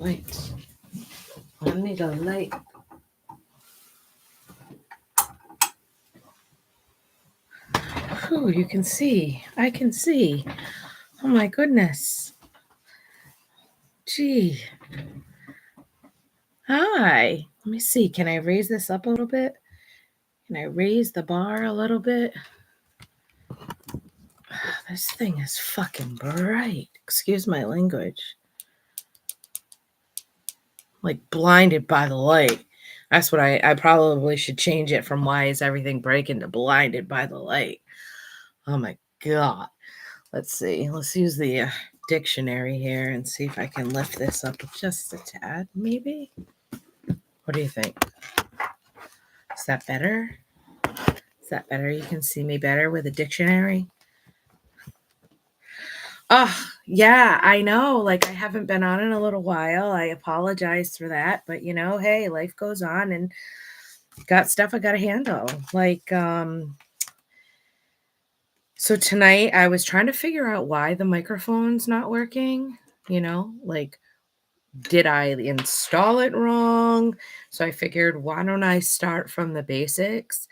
Light. I need a light. Oh, you can see. I can see. Oh my goodness. Gee. Hi. Let me see. Can I raise this up a little bit? Can I raise the bar a little bit? This thing is fucking bright. Excuse my language. Like blinded by the light. That's what I probably should change it from why is everything breaking to blinded by the light. Oh my God. Let's see. Let's use the dictionary here and see if I can lift this up just a tad, maybe. What do you think? Is that better? Is that better? You can see me better with a dictionary? Oh, yeah, I know. Like, I haven't been on in a little while. I apologize for that. But, hey, life goes on and got stuff I got to handle. Like, so tonight I was trying to figure out why the microphone's not working, like, did I install it wrong? So I figured, why don't I start from the basics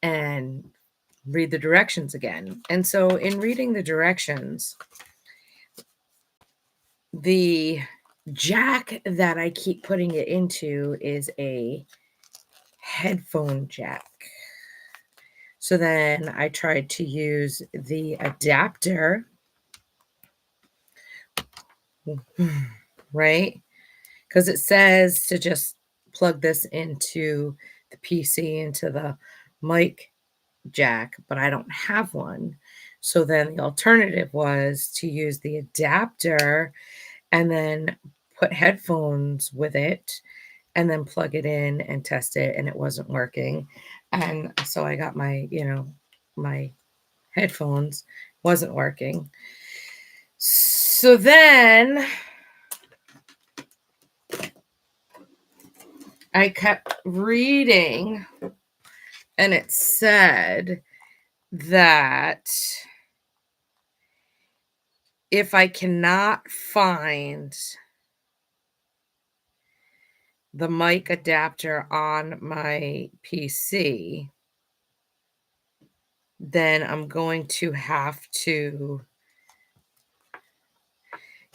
and read the directions again? And so in reading the directions, the jack that I keep putting it into is a headphone jack. So then I tried to use the adapter, right? Because it says to just plug this into the PC, into the mic jack, but I don't have one. So then the alternative was to use the adapter and then put headphones with it and then plug it in and test it, and it wasn't working. And so I got my, my headphones, wasn't working. So then I kept reading, and it said that if I cannot find the mic adapter on my PC, then I'm going to have to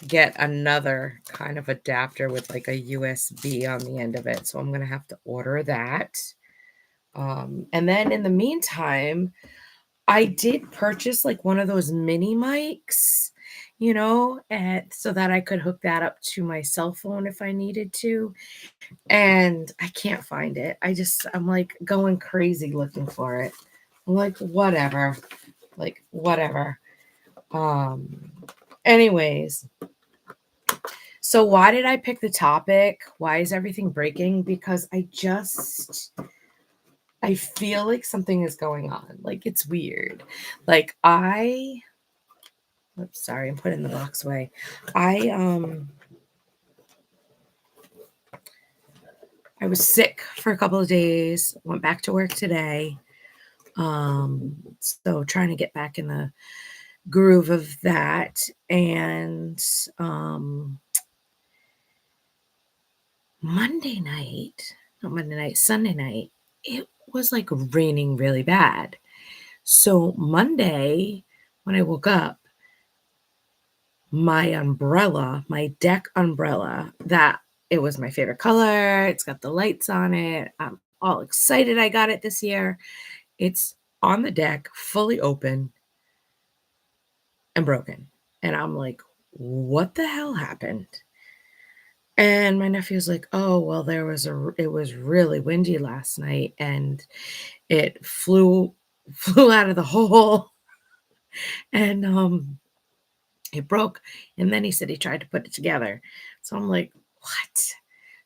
get another kind of adapter with like a USB on the end of it. So I'm going to have to order that. And then in the meantime, I did purchase like one of those mini mics, and so that I could hook that up to my cell phone if I needed to. And I can't find it. I'm like going crazy looking for it. I'm like, whatever. Like, whatever. Anyways, so why did I pick the topic? Why is everything breaking? Because I feel like something is going on. Like, it's weird. Like, oops, sorry, I'm putting the box away. I was sick for a couple of days, went back to work today. So trying to get back in the groove of that. And Sunday night, it was like raining really bad. So Monday, when I woke up, my umbrella, my deck umbrella, that it was my favorite color. It's got the lights on it. I'm all excited I got it this year. It's on the deck, fully open and broken. And I'm like, what the hell happened? And my nephew's like, oh, well, it was really windy last night and it flew out of the hole and it broke. And then he said he tried to put it together. So I'm like, what?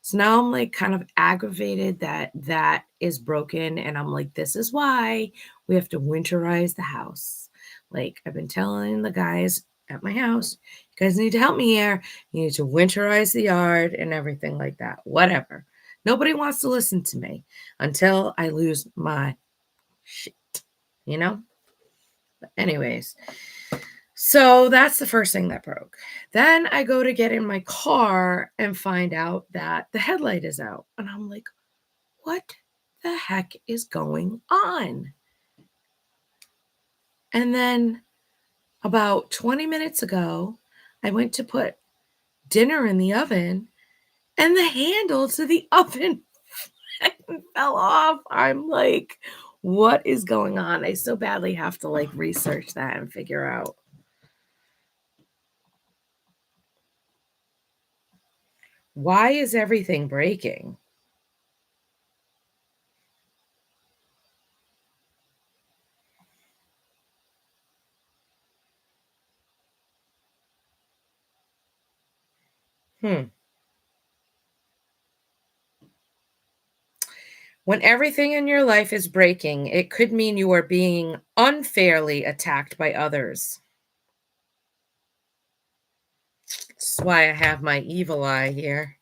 So now I'm like kind of aggravated that is broken. And I'm like, this is why we have to winterize the house. Like, I've been telling the guys at my house, you guys need to help me here. You need to winterize the yard and everything like that. Whatever. Nobody wants to listen to me until I lose my shit, But anyways, So that's the first thing that broke. Then I go to get in my car and find out that the headlight is out. And I'm like, what the heck is going on? And then about 20 minutes ago, I went to put dinner in the oven and the handle to the oven fell off. I'm like, what is going on? I so badly have to like research that and figure out why is everything breaking? Hmm. When everything in your life is breaking, it could mean you are being unfairly attacked by others. That's why I have my evil eye here.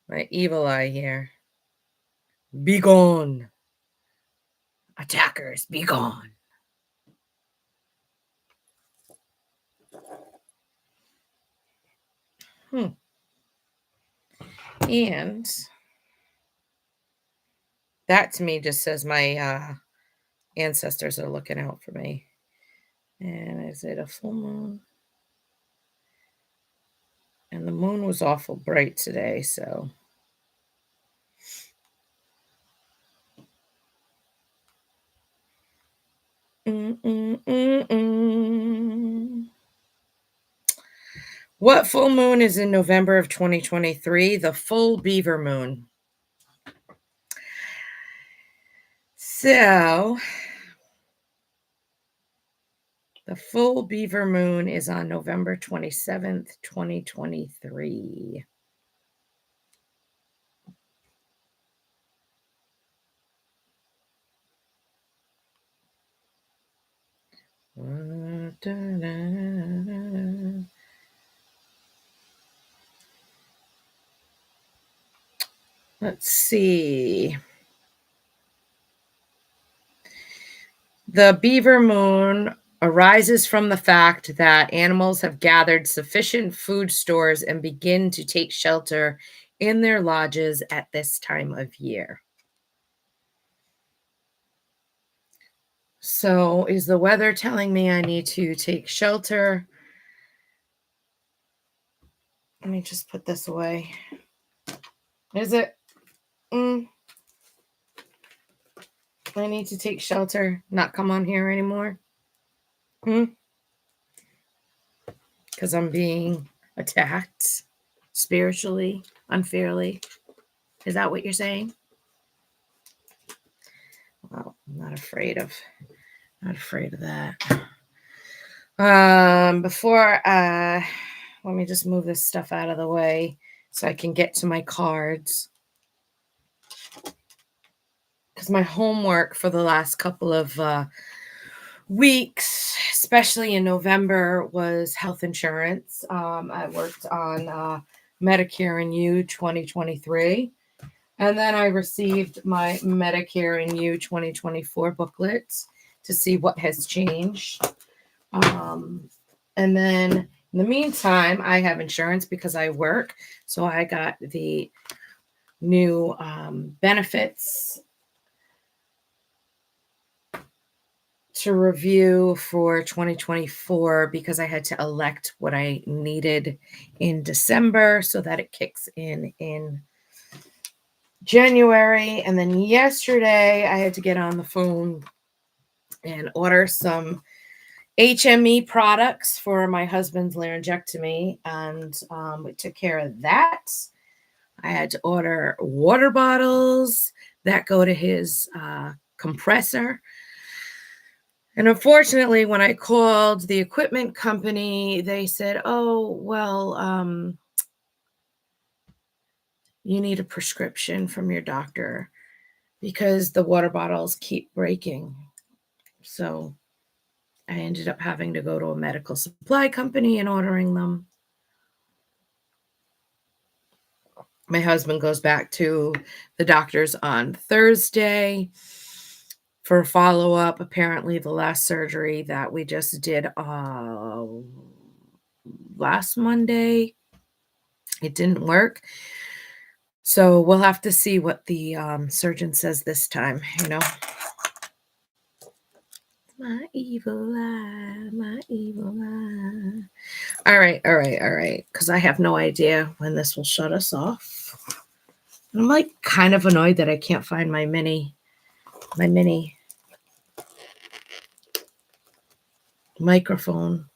My evil eye here. Be gone. Attackers, be gone. Hmm. And that to me just says my ancestors are looking out for me. And is it a full moon? And the moon was awful bright today, so. Mm, mm, mm, mm. What full moon is in November of 2023? The full beaver moon. So, the full beaver moon is on November 27th, 2023. Let's see. The beaver moon arises from the fact that animals have gathered sufficient food stores and begin to take shelter in their lodges at this time of year. So, is the weather telling me I need to take shelter? Let me just put this away. Is it? Mm, I need to take shelter, not come on here anymore? Because I'm being attacked spiritually, unfairly. Is that what you're saying? Well, I'm not afraid of that. Before let me just move this stuff out of the way so I can get to my cards. Because my homework for the last couple of weeks, especially in November, was health insurance. I worked on Medicare and You 2023. And then I received my Medicare and You 2024 booklets to see what has changed. And then in the meantime, I have insurance because I work. So I got the new benefits to review for 2024 because I had to elect what I needed in December so that it kicks in January. And then yesterday I had to get on the phone and order some HME products for my husband's laryngectomy, and we took care of that. I had to order water bottles that go to his compressor. And unfortunately, when I called the equipment company, they said, oh, well, you need a prescription from your doctor because the water bottles keep breaking. So I ended up having to go to a medical supply company and ordering them. My husband goes back to the doctor's on Thursday. for follow-up. Apparently, the last surgery that we just did, last Monday, it didn't work. So we'll have to see what the, surgeon says this time, you know? My evil eye, my evil eye. Alright, alright, alright, because I have no idea when this will shut us off. I'm, like, kind of annoyed that I can't find my mini microphone.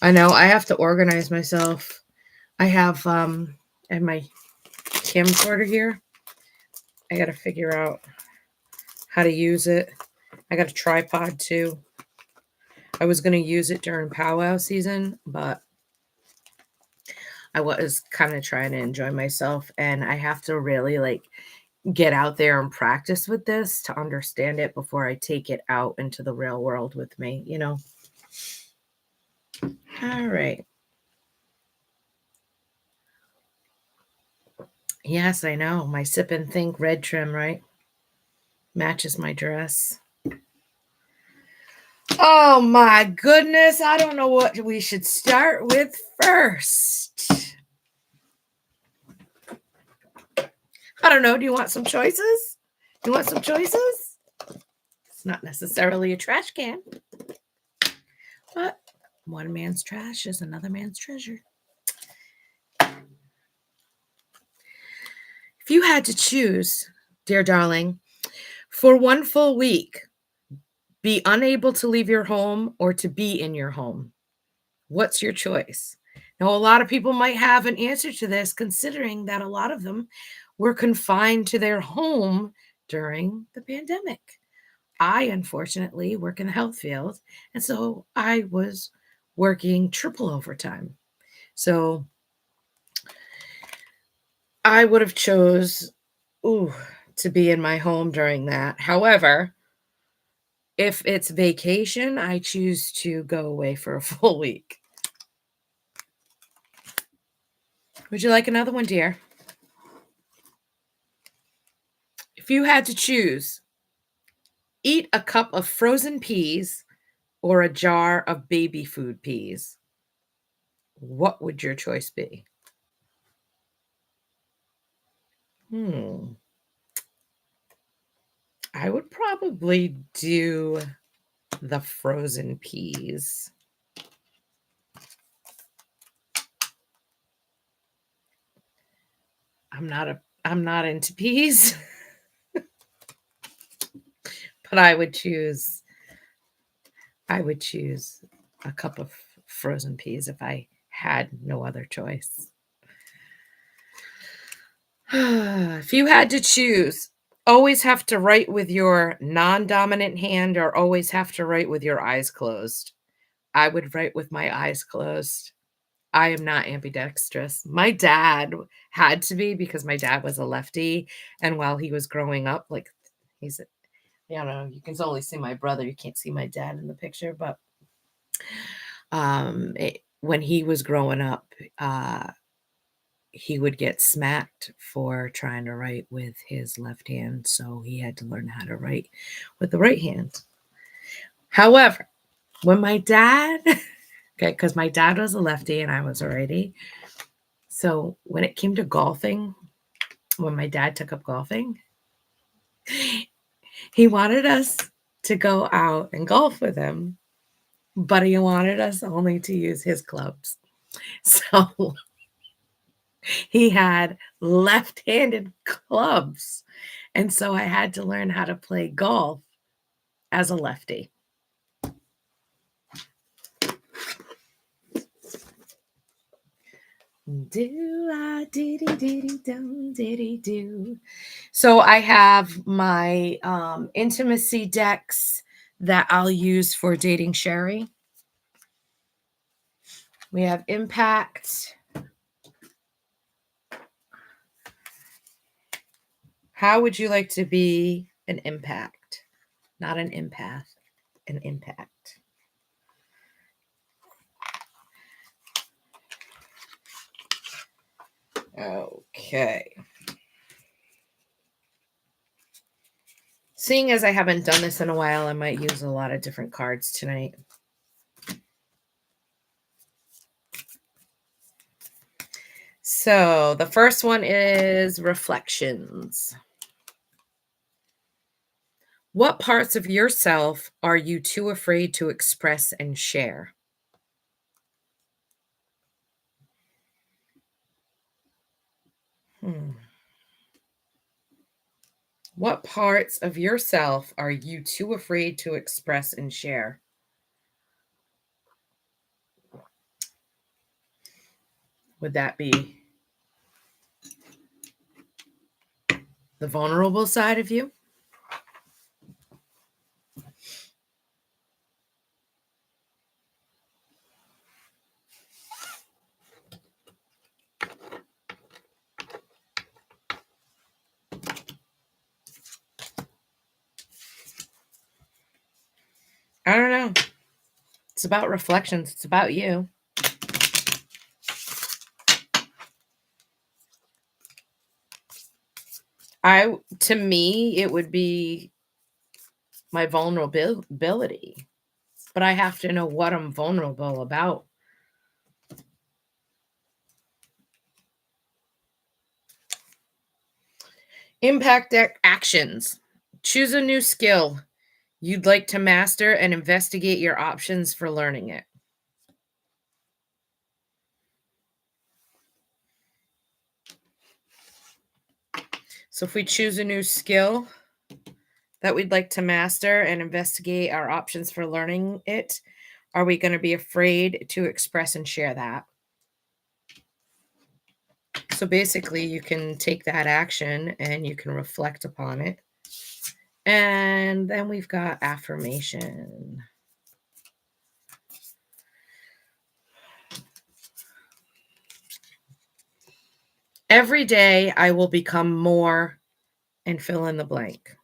I know, I have to organize myself. I have my camcorder here. I gotta figure out how to use it. I got a tripod too. I was gonna use it during powwow season, but I was kind of trying to enjoy myself, and I have to really like get out there and practice with this to understand it before I take it out into the real world with me, you know? All right. Yes, I know. My sip and think red trim, right? Matches my dress. Oh my goodness. I don't know what we should start with first. I don't know. Do you want some choices? You want some choices? It's not necessarily a trash can, but one man's trash is another man's treasure. If you had to choose, dear darling, for one full week, be unable to leave your home or to be in your home, what's your choice? Now, a lot of people might have an answer to this, considering that a lot of them were confined to their home during the pandemic. I, unfortunately, work in the health field, and so I was working triple overtime. So I would have chose, to be in my home during that. However, if it's vacation, I choose to go away for a full week. Would you like another one, dear? If you had to choose, eat a cup of frozen peas or a jar of baby food peas, what would your choice be? Hmm. I would probably do the frozen peas. I'm not into peas, but I would choose a cup of frozen peas if I had no other choice. If you had to choose, always have to write with your non-dominant hand or always have to write with your eyes closed, I would write with my eyes closed. I am not ambidextrous. My dad had to be because my dad was a lefty, and while he was growing up, like, he's you know, you can only see my brother, you can't see my dad in the picture, but, when he was growing up, uh, he would get smacked for trying to write with his left hand, so he had to learn how to write with the right hand. However, when my dad okay, because my dad was a lefty and I was a righty, so when it came to golfing, when my dad took up golfing, he wanted us to go out and golf with him, but he wanted us only to use his clubs. So he had left-handed clubs, and so I had to learn how to play golf as a lefty. Do I diddy diddy dum diddy do. So I have my intimacy decks that I'll use for dating Sherry. We have impact. How would you like to be an impact? Not an empath, an impact. Okay. Seeing as I haven't done this in a while, I might use a lot of different cards tonight. So the first one is reflections. What parts of yourself are you too afraid to express and share? Hmm. What parts of yourself are you too afraid to express and share? Would that be the vulnerable side of you? I don't know. It's about reflections. It's about you. To me, it would be my vulnerability, but I have to know what I'm vulnerable about. Impact actions. Choose a new skill you'd like to master and investigate your options for learning it. So if we choose a new skill that we'd like to master and investigate our options for learning it, are we going to be afraid to express and share that? So basically, you can take that action and you can reflect upon it. And then we've got affirmation. Every day I will become more and fill in the blank.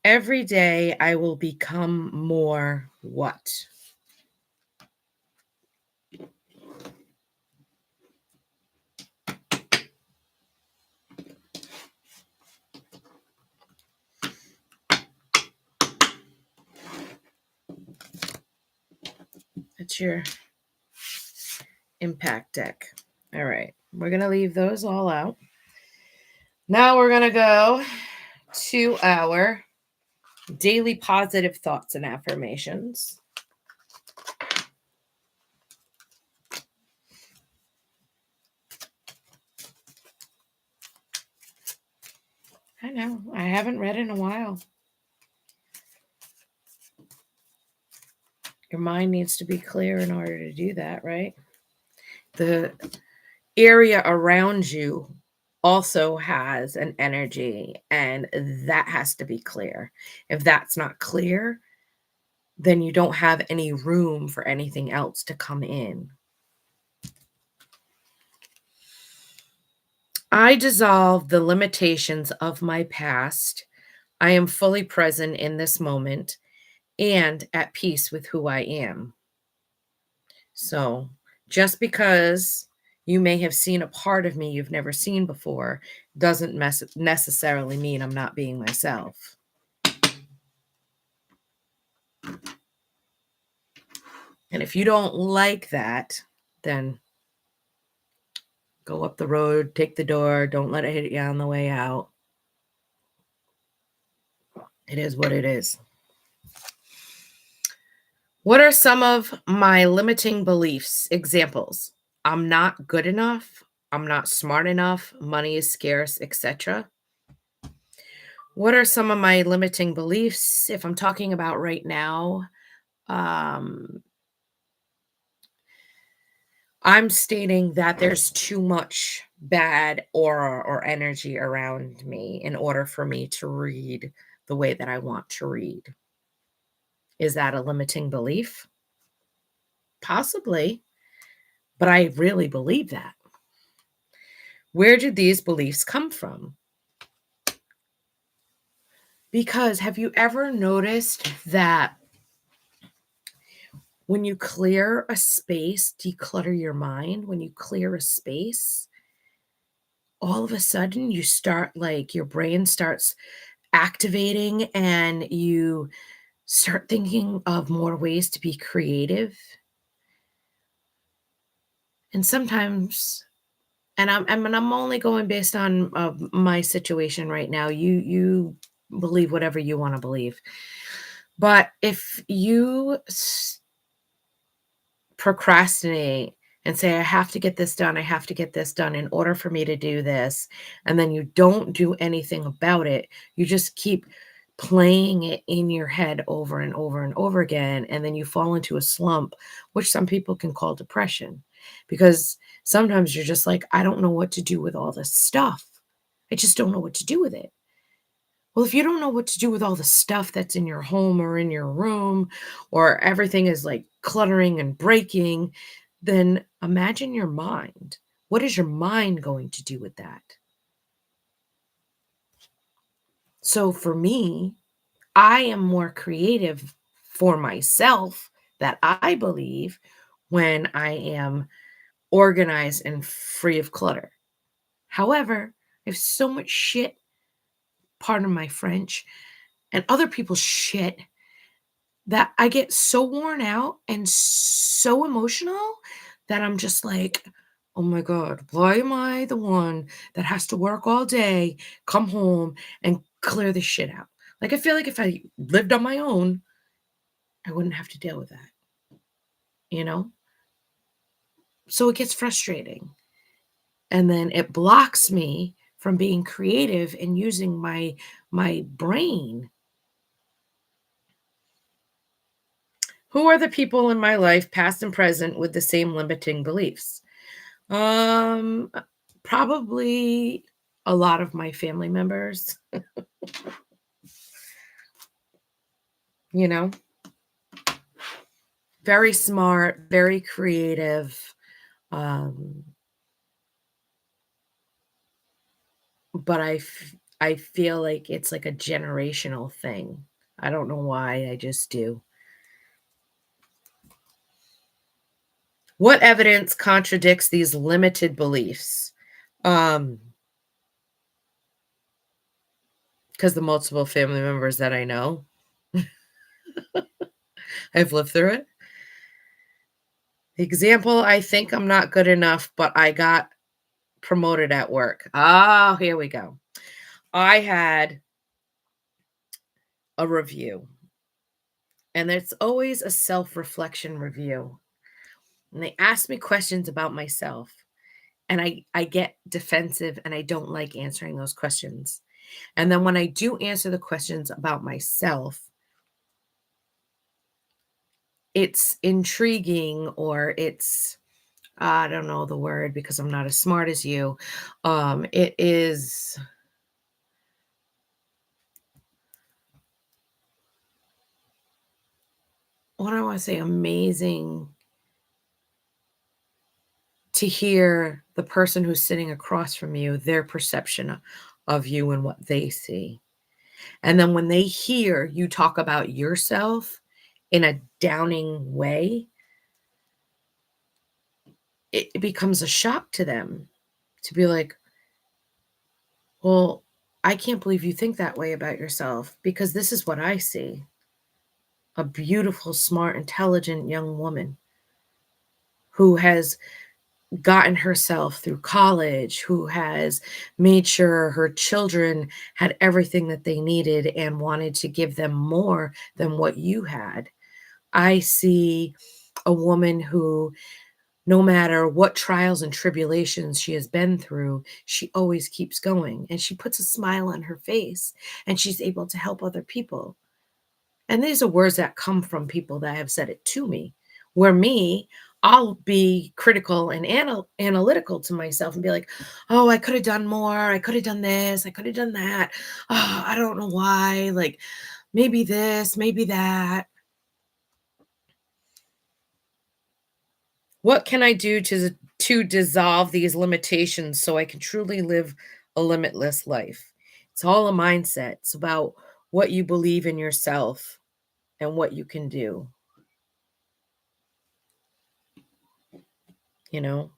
Every day I will become more what? It's your impact deck. All right. We're going to leave those all out. Now we're going to go to our daily positive thoughts and affirmations. I know. I haven't read in a while. Your mind needs to be clear in order to do that, right? The area around you also has an energy, and that has to be clear. If that's not clear, then you don't have any room for anything else to come in. I dissolve the limitations of my past. I am fully present in this moment and at peace with who I am. So, just because you may have seen a part of me you've never seen before doesn't necessarily mean I'm not being myself. And if you don't like that, then go up the road, take the door, don't let it hit you on the way out. It is what it is. What are some of my limiting beliefs? Examples: I'm not good enough, I'm not smart enough, money is scarce, etc. What are some of my limiting beliefs? If I'm talking about right now, um, I'm stating that there's too much bad aura or energy around me in order for me to read the way that I want to read. Is that a limiting belief? Possibly, but I really believe that. Where did these beliefs come from? Because have you ever noticed that when you clear a space, declutter your mind, when you clear a space, all of a sudden you start like your brain starts activating and you start thinking of more ways to be creative. And sometimes, and I'm only going based on my situation right now. You believe whatever you want to believe. But if you procrastinate and say, I have to get this done, I have to get this done in order for me to do this, and then you don't do anything about it, you just keep playing it in your head over and over and over again, and then you fall into a slump, which some people can call depression, because sometimes you're just like, I don't know what to do with all this stuff. I just don't know what to do with it. Well, if you don't know what to do with all the stuff that's in your home or in your room, or everything is like cluttering and breaking, then imagine your mind. What is your mind going to do with that? So for me, I am more creative for myself, that I believe, when I am organized and free of clutter. However, I have so much shit, pardon my French, and other people's shit, that I get so worn out and so emotional that I'm just like, "Oh my god, why am I the one that has to work all day, come home, and clear this shit out?" Like, I feel like if I lived on my own, I wouldn't have to deal with that, you know? So it gets frustrating, and then it blocks me from being creative and using my brain. Who are the people in my life, past and present, with the same limiting beliefs? Um, uh, Probably a lot of my family members, you know, very smart, very creative. Um, but I feel like it's like a generational thing. I don't know why, I just do. What evidence contradicts these limited beliefs? Um, because the multiple family members that I know, I've lived through it. Example, I think I'm not good enough, but I got promoted at work. Oh, here we go. I had a review, and it's always a self-reflection review. And they ask me questions about myself, and I get defensive and I don't like answering those questions. And then when I do answer the questions about myself, it's intriguing, or it's, I don't know the word because I'm not as smart as you. It is, what do I want to say, amazing to hear the person who's sitting across from you, their perception of you and what they see. And then when they hear you talk about yourself in a downing way, it becomes a shock to them to be like, well, I can't believe you think that way about yourself, because this is what I see: a beautiful, smart, intelligent young woman who has gotten herself through college, who has made sure her children had everything that they needed and wanted to give them more than what you had. I see a woman who, no matter what trials and tribulations she has been through, she always keeps going and she puts a smile on her face and she's able to help other people. And these are words that come from people that have said it to me. Where me, I'll be critical and analytical to myself and be like, oh, I could have done more. I could have done this. I could have done that. Oh, I don't know why. Like, maybe this, maybe that. What can I do to dissolve these limitations so I can truly live a limitless life? It's all a mindset. It's about what you believe in yourself and what you can do, you know?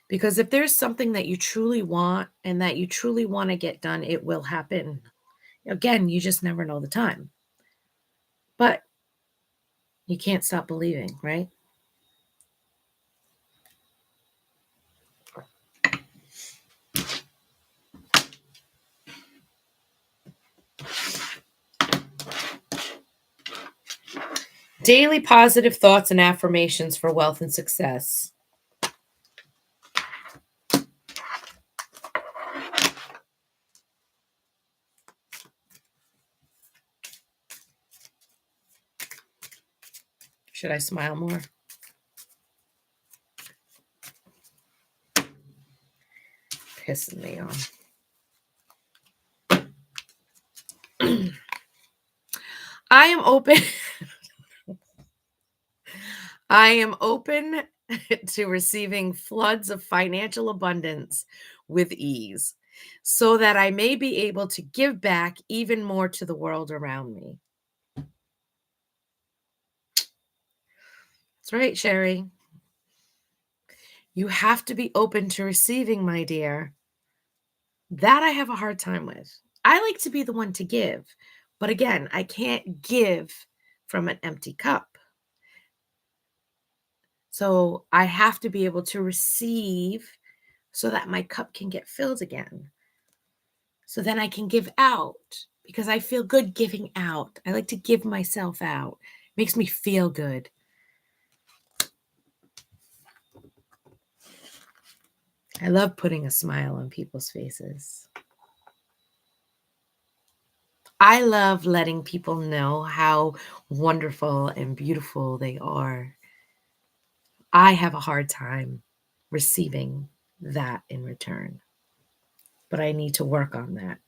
Because if there's something that you truly want and that you truly want to get done, it will happen. Again, you just never know the time. But you can't stop believing, right? Daily positive thoughts and affirmations for wealth and success. Should I smile more? Pissing me off. I am open. I am open to receiving floods of financial abundance with ease so that I may be able to give back even more to the world around me. That's right, Sherry. You have to be open to receiving, my dear. That I have a hard time with. I like to be the one to give. But again, I can't give from an empty cup. So I have to be able to receive so that my cup can get filled again. So then I can give out because I feel good giving out. I like to give myself out. Makes me feel good. I love putting a smile on people's faces. I love letting people know how wonderful and beautiful they are. I have a hard time receiving that in return, but I need to work on that.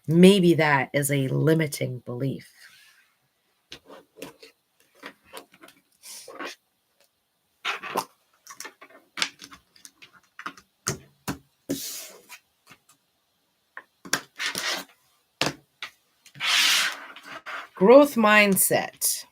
Maybe that is a limiting belief. Growth mindset.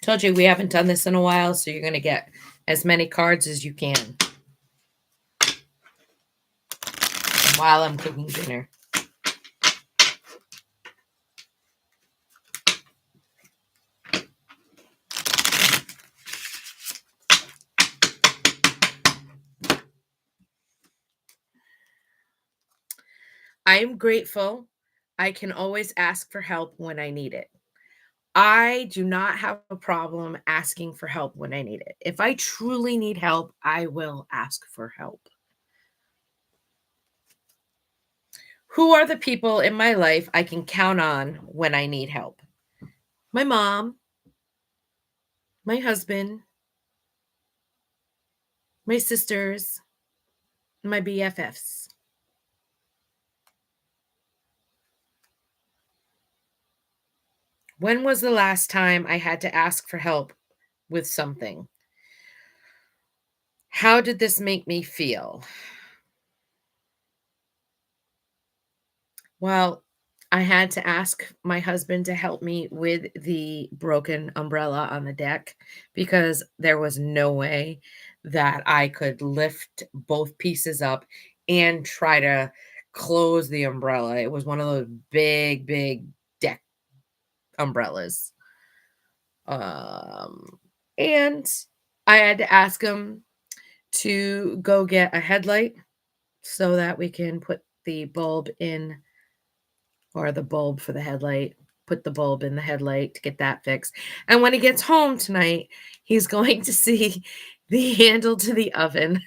Told you we haven't done this in a while, so you're going to get as many cards as you can while I'm cooking dinner. I am grateful. I can always ask for help when I need it. I do not have a problem asking for help when I need it. If I truly need help, I will ask for help. Who are the people in my life I can count on when I need help? My mom, my husband, my sisters, my BFFs. When was the last time I had to ask for help with something? How did this make me feel? Well, I had to ask my husband to help me with the broken umbrella on the deck because there was no way that I could lift both pieces up and try to close the umbrella. It was one of those big, big deck umbrellas. Um, and I had to ask him to go get a headlight so that we can put the bulb in, or the bulb for the headlight, put the bulb in the headlight to get that fixed. And when he gets home tonight, he's going to see the handle to the oven,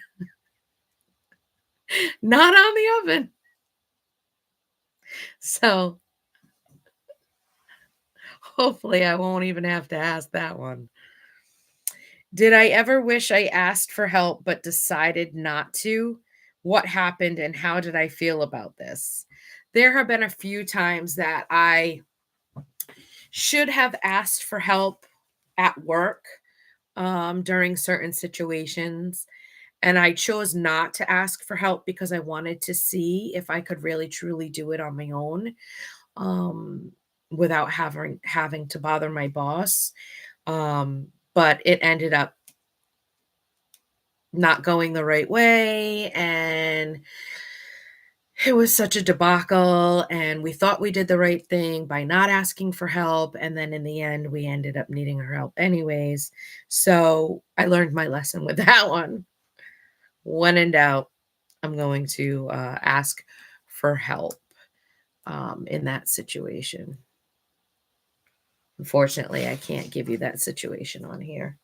not on the oven. So hopefully I won't even have to ask that one. Did I ever wish I asked for help but decided not to? What happened and how did I feel about this? There have been a few times that I should have asked for help at work during certain situations. And I chose not to ask for help because I wanted to see if I could really truly do it on my own. Um, without having to bother my boss. But it ended up not going the right way, and it was such a debacle, and we thought we did the right thing by not asking for help, and then in the end, we ended up needing her help anyways. So, I learned my lesson with that one. When in doubt, I'm going to, ask for help, in that situation. Unfortunately, I can't give you that situation on here.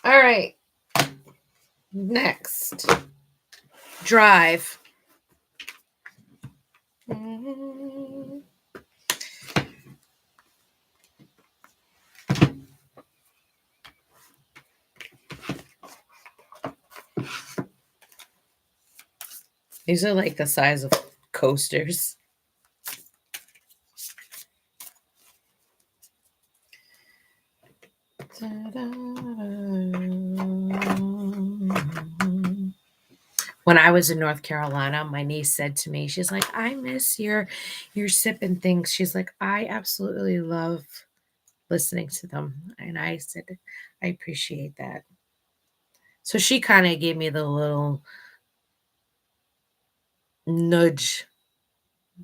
All right. Next. Drive. These are like the size of coasters. When I was in North Carolina, my niece said to me, she's like, I miss your sipping things. She's like, I absolutely love listening to them. And I said, I appreciate that. So she kind of gave me the little nudge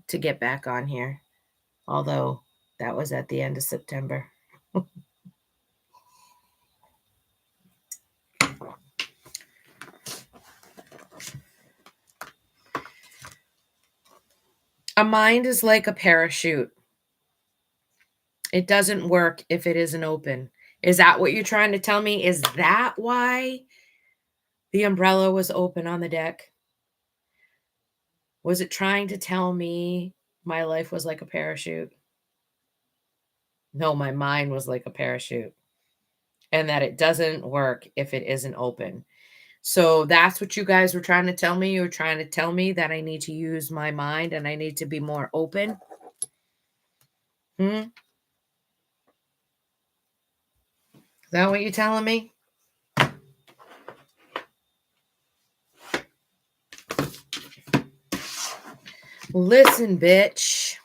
to get back on here, although that was at the end of September. A mind is like a parachute. It doesn't work if it isn't open. Is that what you're trying to tell me? Is that why the umbrella was open on the deck? Was it trying to tell me my life was like a parachute? No, my mind was like a parachute, and that it doesn't work if it isn't open. So that's what you guys were trying to tell me. You were trying to tell me that I need to use my mind and I need to be more open. Hmm? Is that what you're telling me? Listen, bitch.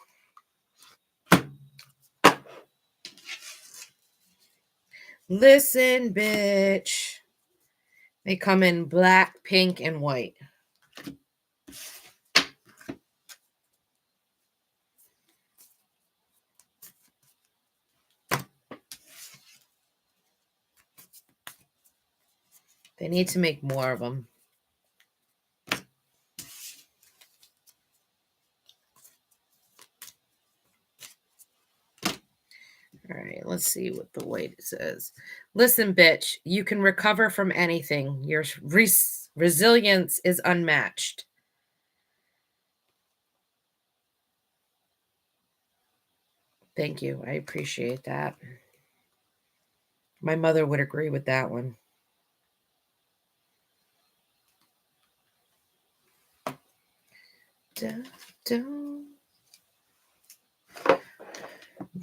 Listen, bitch. They come in black, pink, and white. They need to make more of them. All right, let's see what the white says. Listen, bitch, you can recover from anything. Your resilience is unmatched. Thank you. I appreciate that. My mother would agree with that one.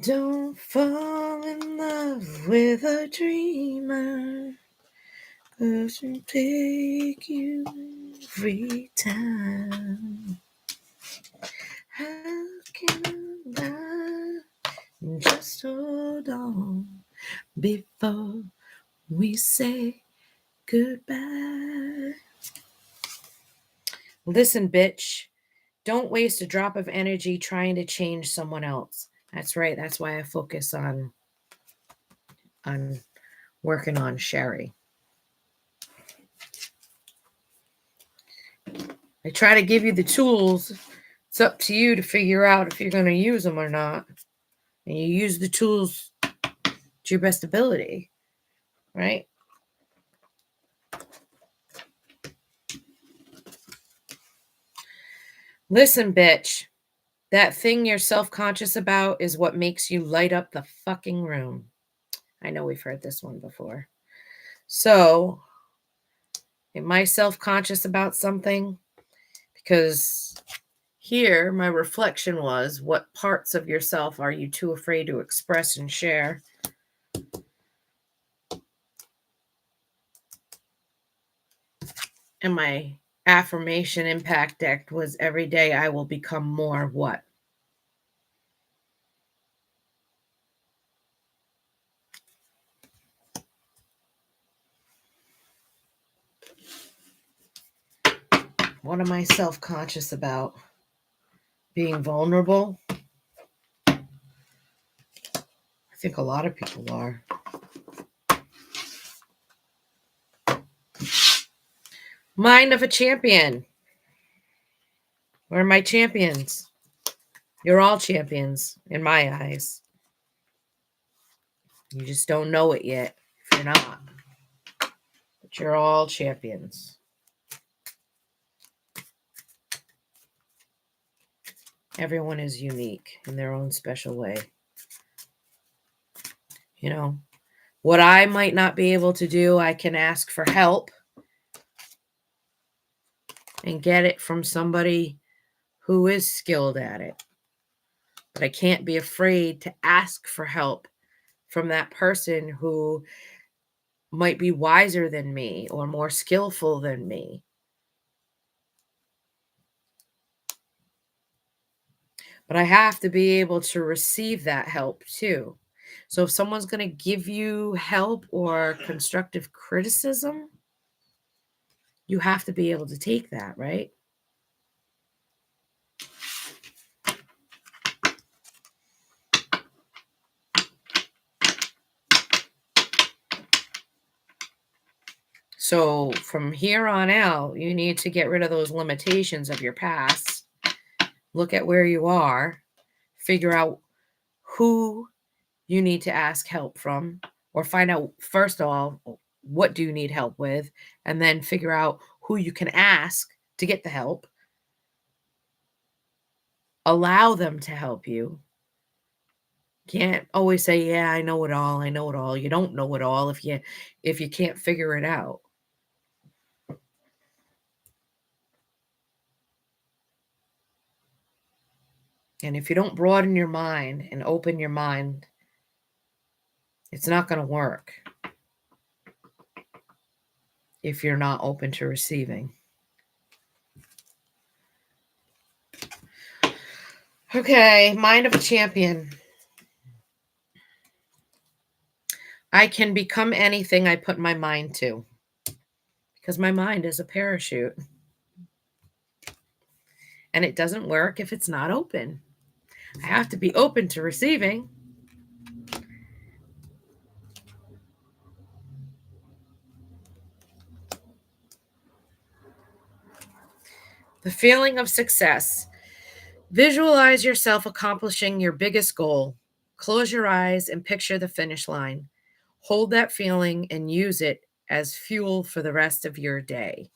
Don't fall in love with a dreamer, 'cause she'll take you every time. How can I just hold on before we say goodbye? Listen, bitch, don't waste a drop of energy trying to change someone else. That's right. That's why I focus on working on Sherry. I try to give you the tools. It's up to you to figure out if you're going to use them or not. And you use the tools to your best ability, right? Listen, bitch, that thing you're self-conscious about is what makes you light up the fucking room. I know we've heard this one before. So, am I self-conscious about something? Because Here, my reflection was, what parts of yourself are you too afraid to express and share? And my affirmation impact deck was, every day I will become more what? What am I self-conscious about? Being vulnerable? I think a lot of people are. Mind of a champion. Where are my champions? You're all champions in my eyes. You just don't know it yet if you're not. But you're all champions. Everyone is unique in their own special way. You know, what I might not be able to do, I can ask for help and get it from somebody who is skilled at it. But I can't be afraid to ask for help from that person who might be wiser than me or more skillful than me. But I have to be able to receive that help too. So if someone's going to give you help or constructive criticism, you have to be able to take that, right? So from here on out, you need to get rid of those limitations of your past. Look at where you are, figure out who you need to ask help from, or find out, first of all, what do you need help with, and then figure out who you can ask to get the help. Allow them to help you. Can't always say, yeah, I know it all. I know it all. You don't know it all if you can't figure it out. And if you don't broaden your mind and open your mind, it's not going to work if you're not open to receiving. Okay, mind of a champion. I can become anything I put my mind to, because my mind is a parachute and it doesn't work if it's not open. I have to be open to receiving. The feeling of success. Visualize yourself accomplishing your biggest goal. Close your eyes and picture the finish line. Hold that feeling and use it as fuel for the rest of your day.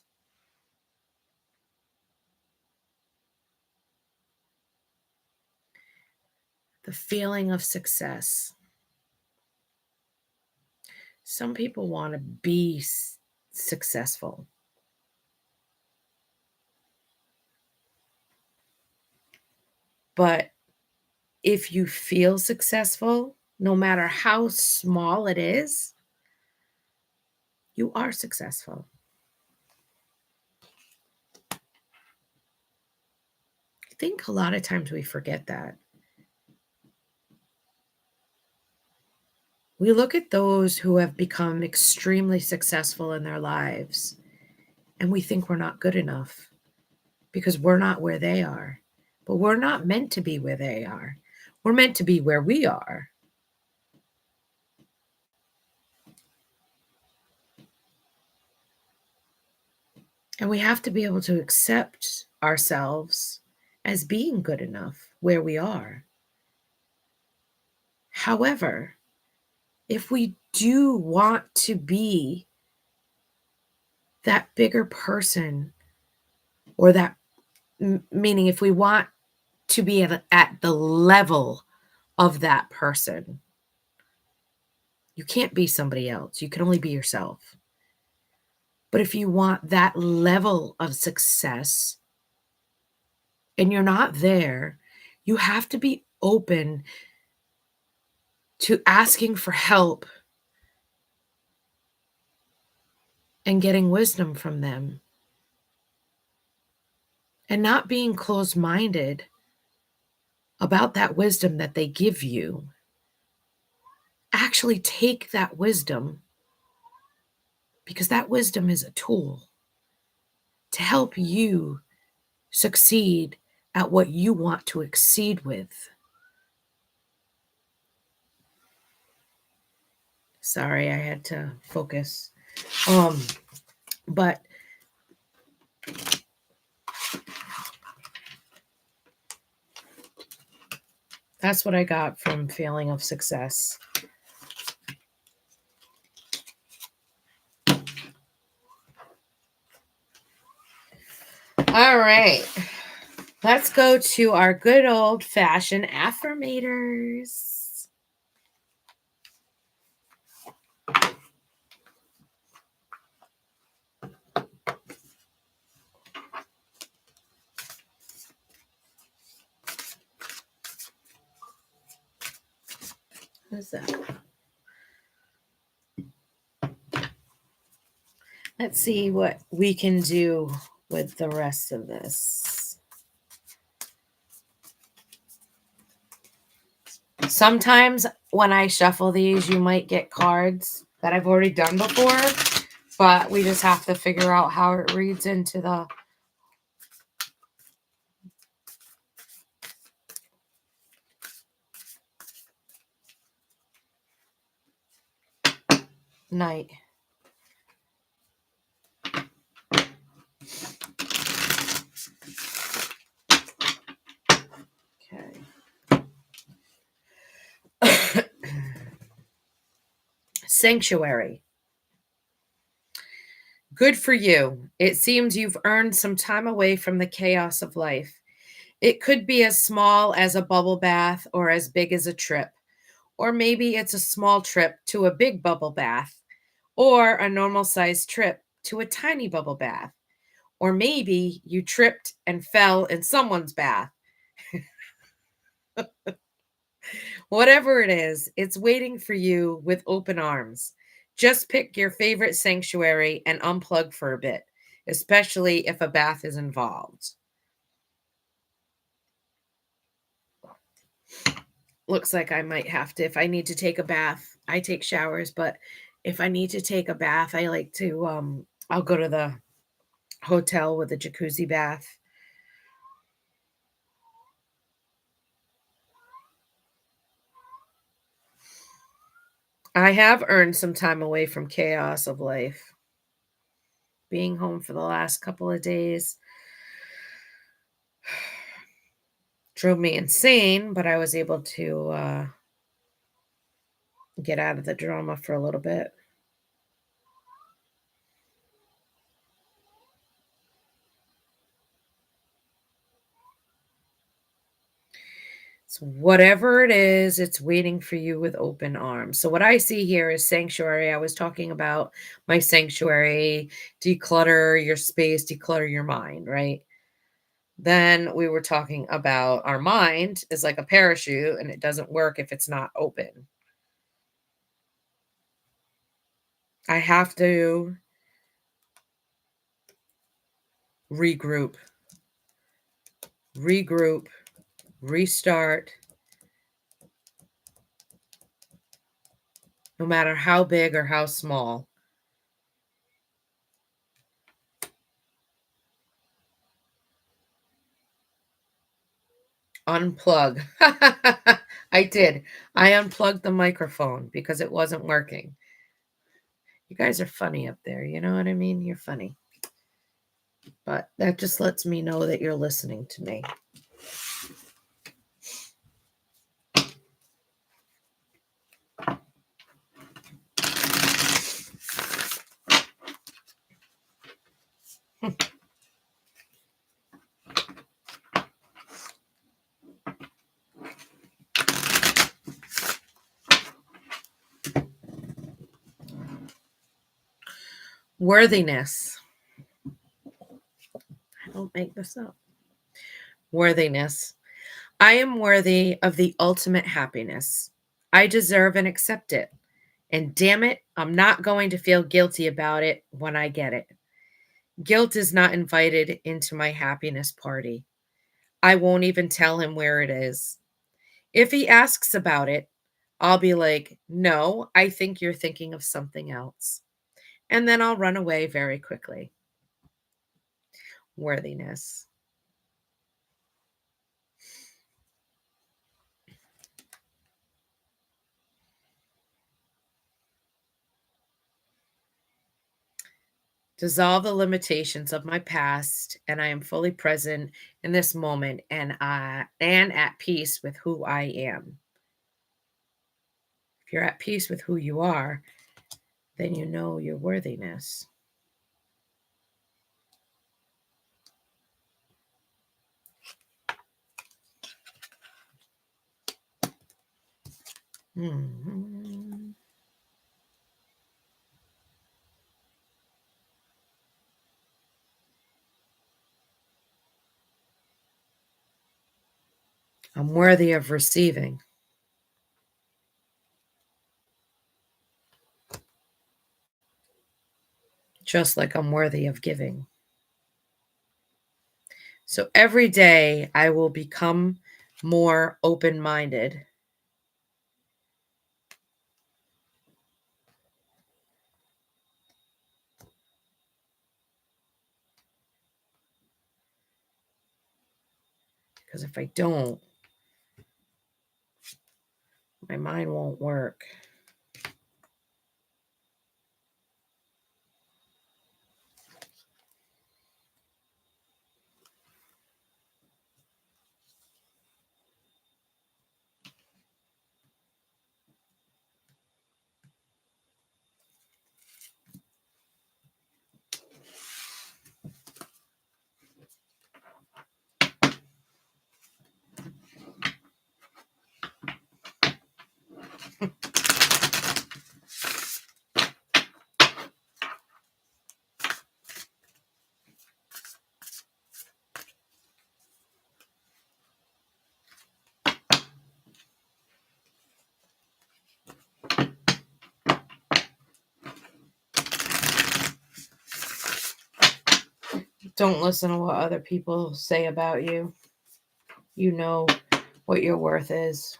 The feeling of success. Some people want to be successful, but if you feel successful, no matter how small it is, you are successful. I think a lot of times we forget that. We look at those who have become extremely successful in their lives and we think we're not good enough because we're not where they are. But we're not meant to be where they are. We're meant to be where we are. And we have to be able to accept ourselves as being good enough where we are. However, if we do want to be that bigger person, or that, meaning if we want to be at the level of that person, you can't be somebody else. You can only be yourself. But if you want that level of success, and you're not there, you have to be open to asking for help and getting wisdom from them, and not being closed-minded about that wisdom that they give you. Actually take that wisdom, because that wisdom is a tool to help you succeed at what you want to exceed with. Sorry, I had to focus. But that's what I got from feeling of success. All right. Let's go to our good old-fashioned affirmators. What's that? Let's see what we can do with the rest of this. Sometimes when I shuffle these, you might get cards that I've already done before, but we just have to figure out how it reads into the night. Okay. Sanctuary. Good for you. It seems you've earned some time away from the chaos of life. It could be as small as a bubble bath or as big as a trip. Or maybe it's a small trip to a big bubble bath, or a normal sized trip to a tiny bubble bath. Or maybe you tripped and fell in someone's bath. Whatever it is, it's waiting for you with open arms. Just pick your favorite sanctuary and unplug for a bit, especially if a bath is involved. Looks like I might have to, if I need to take a bath. I take showers, but if I need to take a bath, I like to I'll go to the hotel with a jacuzzi bath. I have earned some time away from chaos of life. Being home for the last couple of days drove me insane, but I was able to get out of the drama for a little bit. So whatever it is, it's waiting for you with open arms. So what I see here is sanctuary. I was talking about my sanctuary, declutter your space, declutter your mind, right? Then we were talking about our mind is like a parachute and it doesn't work if it's not open. I have to regroup, regroup, restart, no matter how big or how small. Unplug. I did. I unplugged the microphone because it wasn't working. You guys are funny up there. You know what I mean? You're funny. But that just lets me know that you're listening to me. Worthiness. I don't make this up. Worthiness. I am worthy of the ultimate happiness. I deserve and accept it. And damn it, I'm not going to feel guilty about it when I get it. Guilt is not invited into my happiness party. I won't even tell him where it is. If he asks about it, I'll be like, no, I think you're thinking of something else. And then I'll run away very quickly. Worthiness. Dissolve the limitations of my past, and I am fully present in this moment and at peace with who I am. If you're at peace with who you are, then you know your worthiness. Mhm. I'm worthy of receiving, just like I'm worthy of giving. So every day I will become more open minded because if I don't, my mind won't work. Don't listen to what other people say about you. You know what your worth is.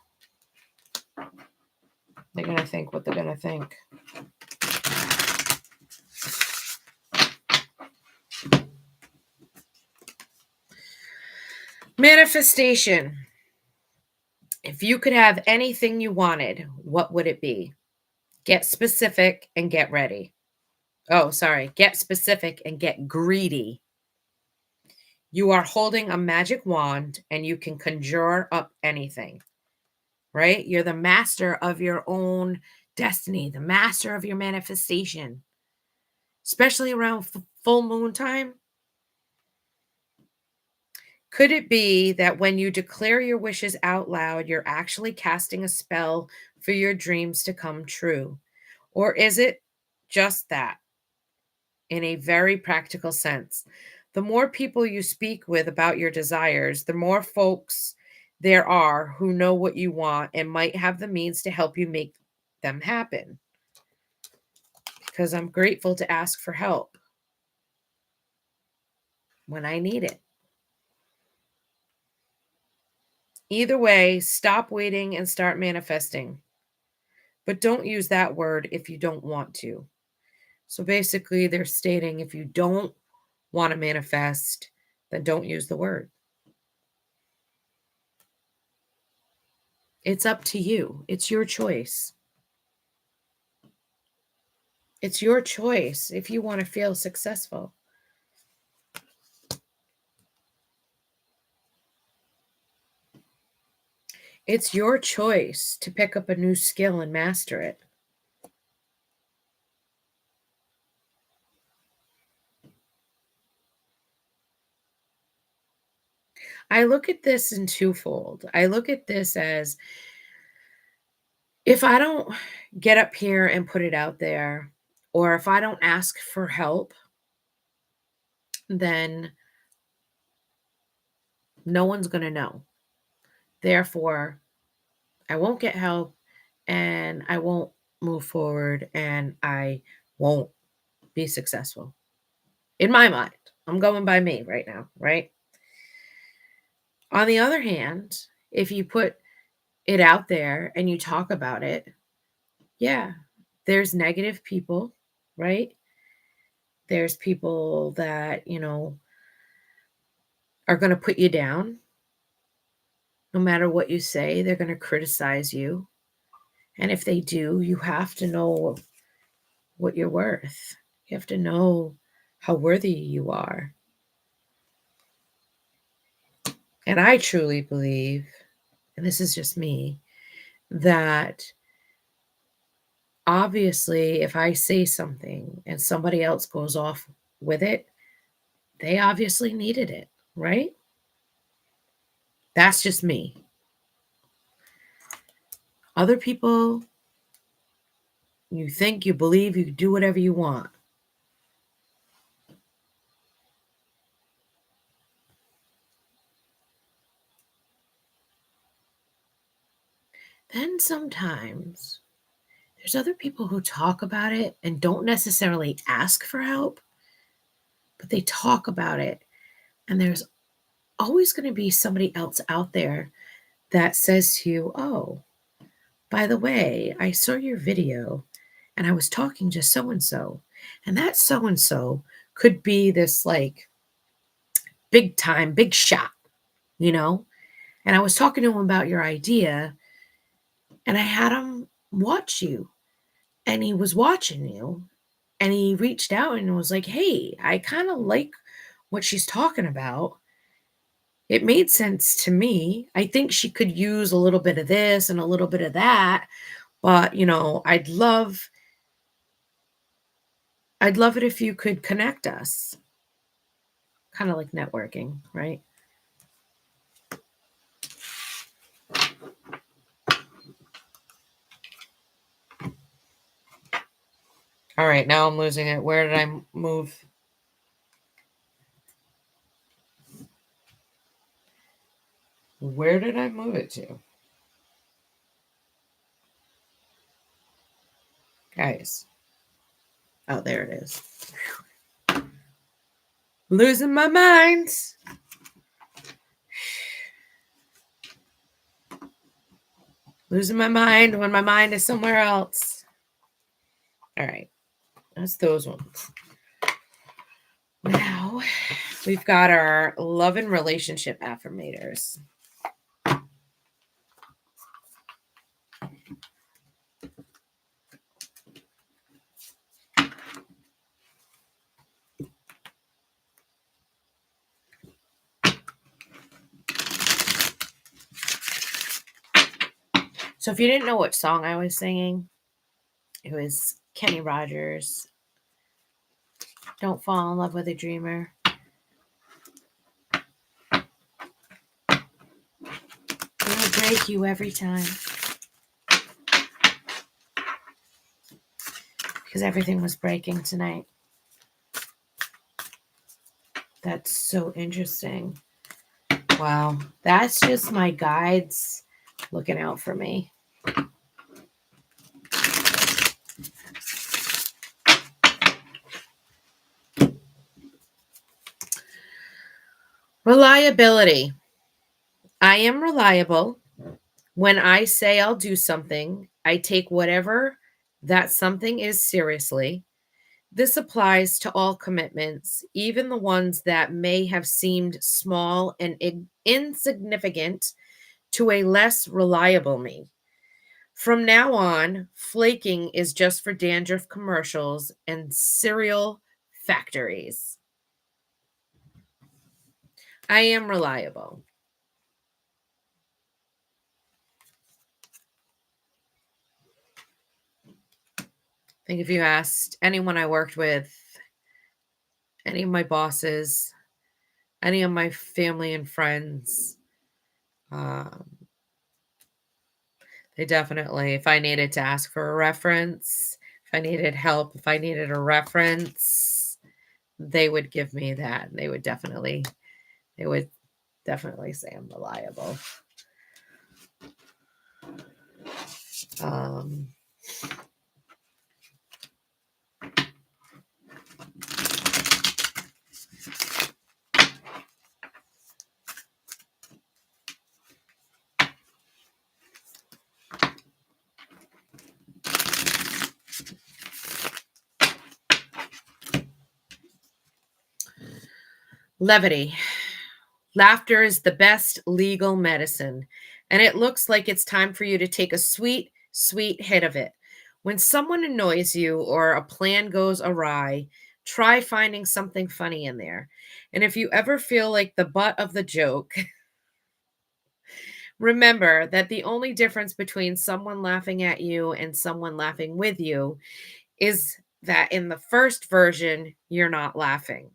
They're going to think what they're going to think. Manifestation. If you could have anything you wanted, what would it be? Get specific and get ready. Oh, sorry. Get specific and get greedy. You are holding a magic wand and you can conjure up anything, right? You're the master of your own destiny, the master of your manifestation, especially around full moon time. Could it be that when you declare your wishes out loud, you're actually casting a spell for your dreams to come true? Or is it just that in a very practical sense? The more people you speak with about your desires, the more folks there are who know what you want and might have the means to help you make them happen. Because I'm grateful to ask for help when I need it. Either way, stop waiting and start manifesting. But don't use that word if you don't want to. So basically, they're stating if you don't want to manifest, then don't use the word. It's up to you. It's your choice. It's your choice if you want to feel successful. It's your choice to pick up a new skill and master it. I look at this in twofold. I look at this as if I don't get up here and put it out there, or if I don't ask for help, then No one's going to know. Therefore, I won't get help and I won't move forward and I won't be successful. In my mind, I'm going by me right now, right? On the other hand, if you put it out there and you talk about it, yeah, there's negative people, right? There's people that, are going to put you down. No matter what you say, they're going to criticize you. And if they do, you have to know what you're worth. You have to know how worthy you are. And I truly believe, and this is just me, that obviously if I say something and somebody else goes off with it, they obviously needed it, right? That's just me. Other people, you think, you believe, you do whatever you want. Then sometimes there's other people who talk about it and don't necessarily ask for help, but they talk about it. And there's always going to be somebody else out there that says to you, oh, by the way, I saw your video and I was talking to so and so. And that so and so could be this like big time, big shot, you know? And I was talking to him about your idea and I had him watch you and he was watching you and he reached out and was like, hey, I kind of like what she's talking about. It made sense to me. I think she could use a little bit of this and a little bit of that, but I'd love it if you could connect us. Kind of like networking, right? All right, now I'm losing it. Where did I move? Where did I move it to? Guys. Oh, there it is. Losing my mind. Losing my mind when my mind is somewhere else. All right, that's those ones. Now we've got our love and relationship affirmators. So if you didn't know what song I was singing, it was Kenny Rogers, Don't Fall in Love with a Dreamer. It'll break you every time. Because everything was breaking tonight. That's so interesting. Wow. That's just my guides looking out for me. Reliability. I am reliable. When I say I'll do something, I take whatever that something is seriously. This applies to all commitments, even the ones that may have seemed small and insignificant to a less reliable me. From now on, flaking is just for dandruff commercials and cereal factories. I am reliable. I think if you asked anyone I worked with, any of my bosses, any of my family and friends, um, they definitely, if I needed to ask for a reference, if I needed help, if I needed a reference, they would give me that. They would definitely, they would Definitely say I'm reliable. Um, Levity. Laughter is the best legal medicine, and it looks like it's time for you to take a sweet, sweet hit of it. When someone annoys you or a plan goes awry, try finding something funny in there. And if you ever feel like the butt of the joke, remember that the only difference between someone laughing at you and someone laughing with you is that in the first version, you're not laughing.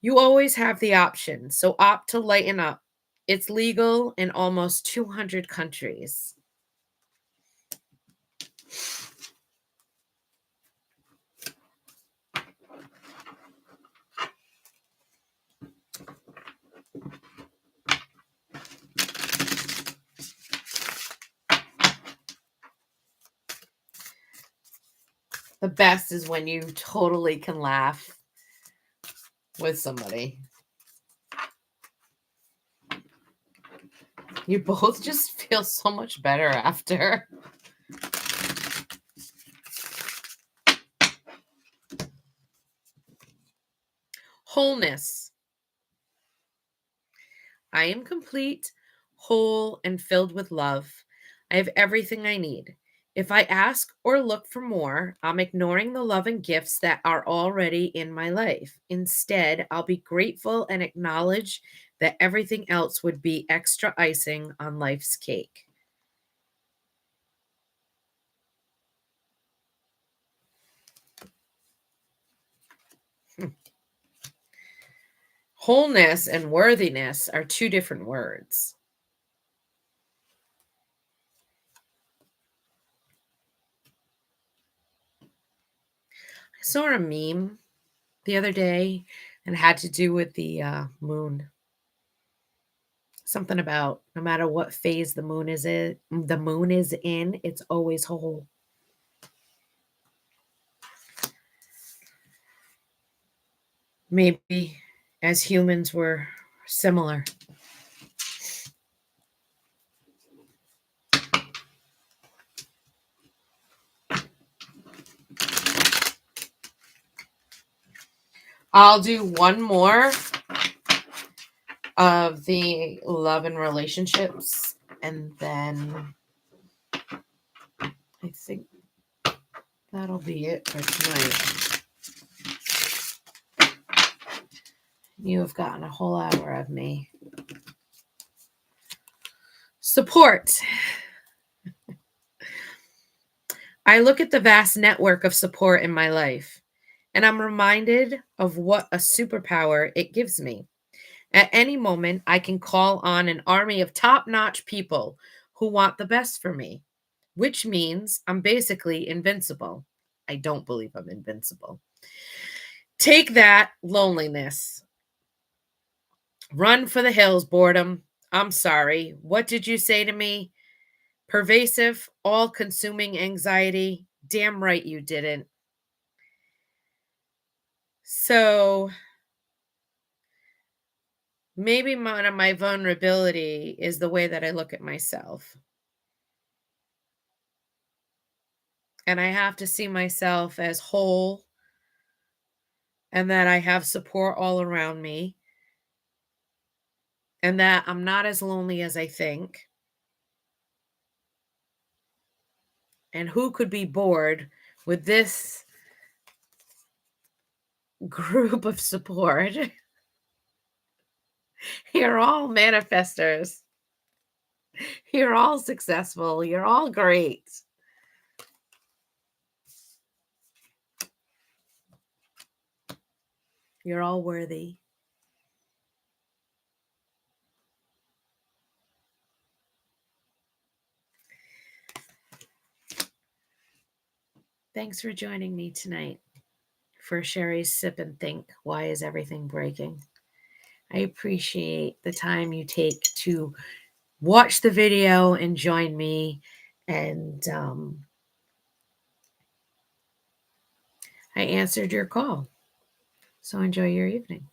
You always have the option, so opt to lighten up. It's legal in almost 200 countries. The best is when you totally can laugh with somebody. You both just feel so much better after. Wholeness. I am complete, whole, and filled with love. I have everything I need. If I ask or look for more, I'm ignoring the love and gifts that are already in my life. Instead, I'll be grateful and acknowledge that everything else would be extra icing on life's cake. Hmm. Wholeness and worthiness are two different words. I saw a meme the other day and it had to do with the moon. Something about no matter what phase the moon is in, it's always whole. Maybe as humans we're similar. I'll do one more of the love and relationships, and then I think that'll be it for tonight. You have gotten a whole hour of me. Support. I look at the vast network of support in my life, and I'm reminded of what a superpower it gives me. At any moment, I can call on an army of top notch people who want the best for me, which means I'm basically invincible. I don't believe I'm invincible. Take that, loneliness. Run for the hills, boredom. I'm sorry. What did you say to me? Pervasive, all consuming anxiety. Damn right you didn't. So maybe one of my vulnerability is the way that I look at myself. And I have to see myself as whole and that I have support all around me and that I'm not as lonely as I think. And who could be bored with this group of support? You're all manifestors. You're all successful. You're all great. You're all worthy. Thanks for joining me tonight for Sherry's Sip and Think. Why is everything breaking? I appreciate the time you take to watch the video and join me. And I answered your call. So enjoy your evening.